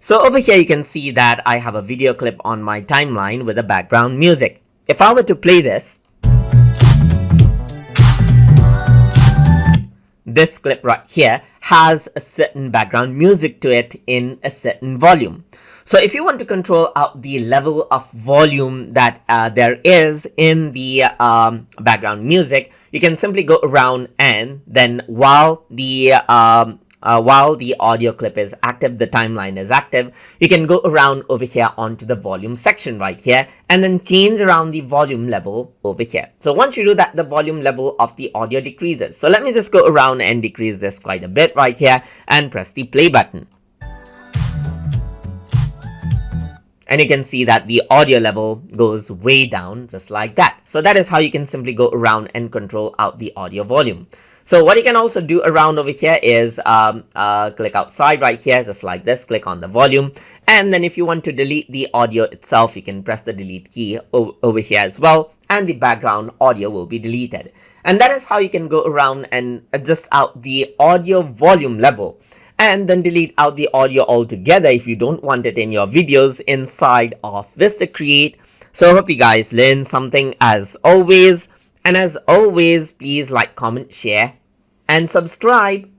So over here you can see that I have a video clip on my timeline with the background music. If I were to play this clip right here has a certain background music to it in a certain volume. So if you want to control out the level of volume that there is in the background music, you can simply go around and then while the audio clip is active, the timeline is active, you can go around over here onto the volume section right here and then change around the volume level over here. So once you do that, the volume level of the audio decreases. So let me just go around and decrease this quite a bit right here and press the play button. And you can see that the audio level goes way down just like that. So that is how you can simply go around and control out the audio volume. So what you can also do around over here is click outside right here, just like this, click on the volume. And then if you want to delete the audio itself, you can press the delete key over here as well. And the background audio will be deleted. And that is how you can go around and adjust out the audio volume level. And then delete out the audio altogether if you don't want it in your videos inside of VistaCreate. So I hope you guys learned something as always. And as always, please like, comment, share, and subscribe.